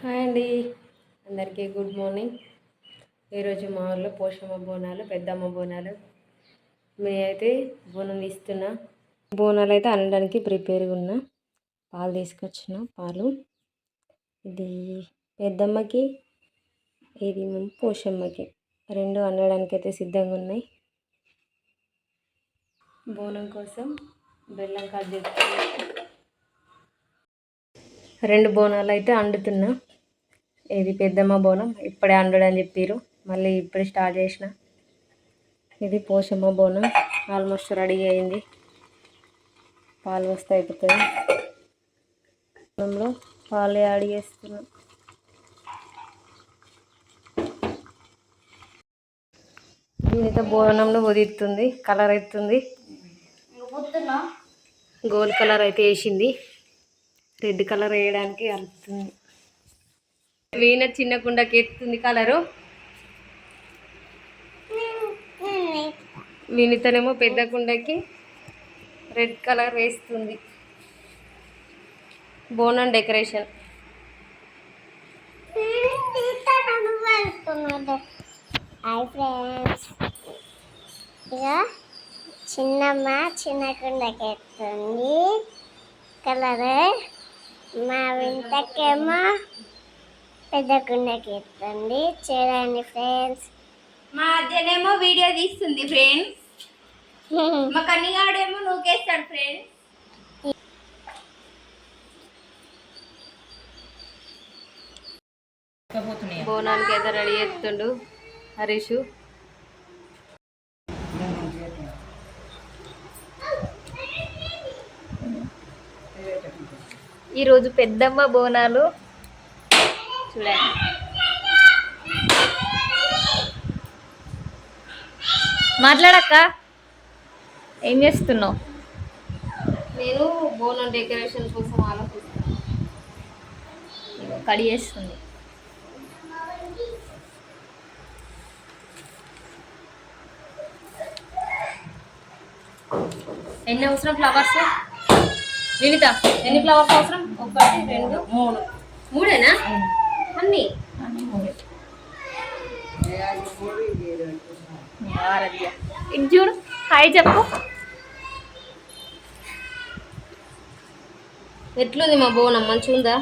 Hi అండి, అందరికీ good morning. ఈరోజు మా ఊళ్ళో పోషమ్మ బోనాలు, పెద్దమ్మ బోనాలు. మేమైతే బోనం తీస్తున్నా. బోనాలు అయితే అనడానికి ప్రిపేర్గా ఉన్నా. పాలు తీసుకొచ్చిన పాలు. ఇది పెద్దమ్మకి, ఇది పోషమ్మకి రెండు అనడానికి అయితే సిద్ధంగా ఉన్నాయి. బోనం కోసం బెల్లం కట్ చేస్తున్నా. రెండు బోనాలు అయితే వండుతున్నా. ఇది పెద్దమ్మ బోనం ఇప్పుడే వండడని చెప్పారు, మళ్ళీ ఇప్పుడే స్టార్ట్ చేసిన. ఇది పోషమ్మ బోనం ఆల్మోస్ట్ రెడీ అయింది. పాలు వస్తే అయిపోతుంది. బోనంలో పాలు యాడ్ చేస్తున్నాం. దీనితో బోనంలో ఉదిస్తుంది, కలర్ అవుతుంది. గోల్డ్ కలర్ అయితే వేసింది, రెడ్ కలర్ వేయడానికి అలుతుంది. వీణ చిన్న కుండకి ఎత్తుంది కలరు. వీనితోనేమో పెద్ద కుండకి రెడ్ కలర్ వేస్తుంది. బోనం డెకరేషన్. హాయ్ ఫ్రెండ్స్, ఇక చిన్నమ్మ చిన్న కుండకి ఎత్తుంది కలర్. మా వింతకేమో పెద్ద కుండకి ఎత్తుంది. చూడండి ఫ్రెండ్స్. మా అద్దెనేమో వీడియో తీస్తుంది ఫ్రెండ్స్. మా కన్నిగాడేమో నూకేస్తాడు ఫ్రెండ్స్. బోనానికి అయితే రెడీ చేస్తుండు హరీషు. ఈరోజు పెద్దమ్మ బోనాలు చూడండి. మాట్లాడక్క, ఏం చేస్తున్నావు? నేను బోనం డెకరేషన్ కోసం ఆలోచిస్తాను. కడి చేస్తుంది. ఎన్ని అవసరం ఫ్లవర్స్ వినిత? ఎన్ని ఫ్లవర్స్ అవసరం? 1 2 3. మూడేనా అన్ని? ఇది చూడు, హాయ్ చెప్పు. ఎట్లుంది మా బోనం? మంచిగా ఉందా?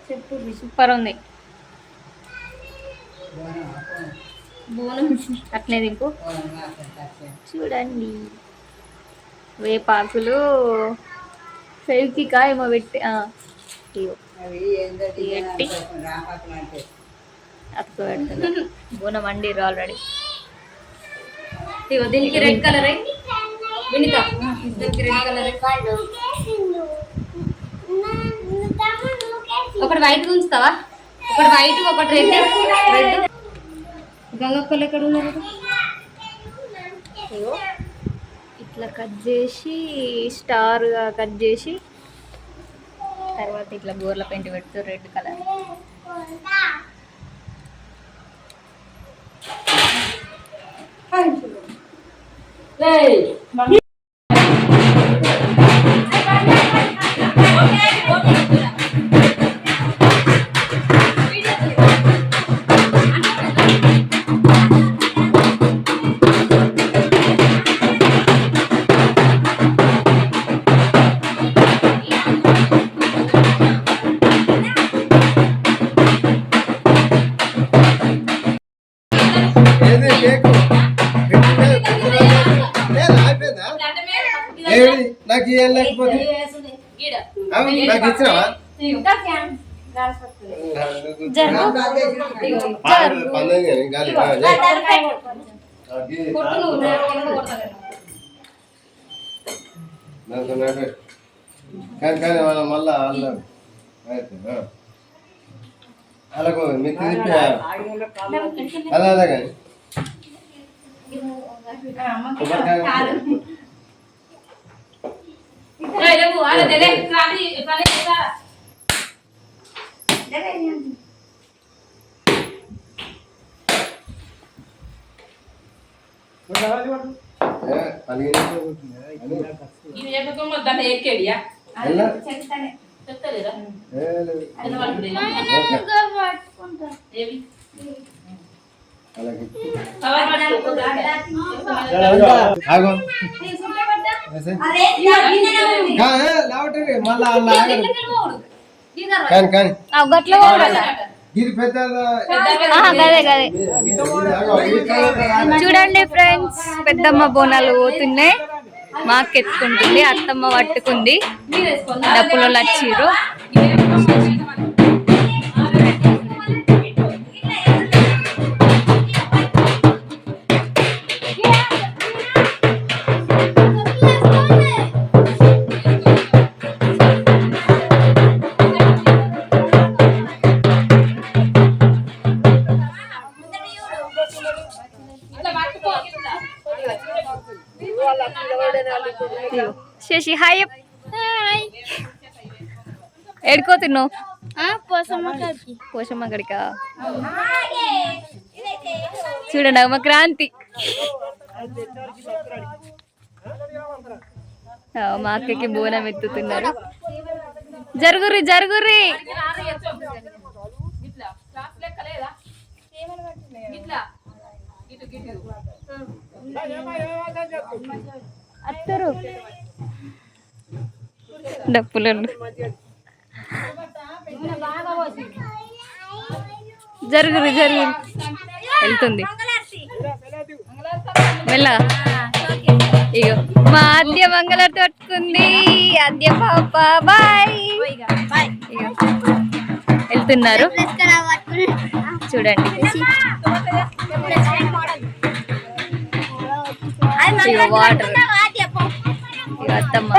చెప్పు. సూపర్ ఉంది బోనం. అట్లే దింపు. చూడండి, వేపాకులు ఫెవికికా ఏమో పెట్టి అతుకు పెడుతుంది. బోనం వండిర్రు ఆల్రెడీ. ఇగో దీనికి రెడ్ కలర్ వినిత, దీనికి రెడ్ కలర్. ఒకటి వైట్ ఉంచుతావా? ఒకటి వైట్, ఒకటి రెడ్. రెడ్ గంగక్కలు ఎక్కడ ఉన్నారు? ఇగో ఇట్లా కట్ చేసి స్టార్గా కట్ చేసి తర్వాత ఇట్లా గోర్ల పెయింట్ పెడుతూ రెడ్ కలర్. నాకు లేకపోతే నాకు ఇచ్చినావా? కానీ మళ్ళా అలాగో మీకు అలా అలా కానీ ఏ లేదు. అలాగే. ఆగు. వేసేయ్. లావటండి మళ్ళా అలా ఆగరు. కానీ గట్ల ఇది పెద్ద గదే గదే చూడండి ఫ్రెండ్స్, పెద్దమ్మ బోనాలు పోతున్నాయి. మాకు ఎత్తుకుంటుంది, అత్తమ్మ పట్టుకుంది, డప్పులో వచ్చిర్రు. శశి హాయ్ ఎడుకోతున్నావు? పోషమ్మ గడికా చూడండి అమ్మ క్రాంతి. మా అక్కకి బోనం ఎత్తుతున్నారు. జరుగుర్రి జరుగుర్రి. అత్తరు డప్పులను జరుగురు జరుగు వెళ్తుంది మెల్లగా. ఇగో మా ఆద్య మంగళారతి పట్టుకుంది. ఆద్య పాప బాయ్. వెళ్తున్నారు చూడండి. ఇగో వాటర్. ఇగో అత్తమ్మ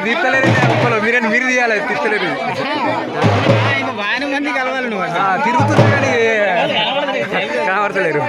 తీర్తలేరు మీరు తీయాలి. తీర్తలేరు బాగానే మంది కలవాలి. నువ్వు తిరుగుతుంది కానీ కనబడతలేరు.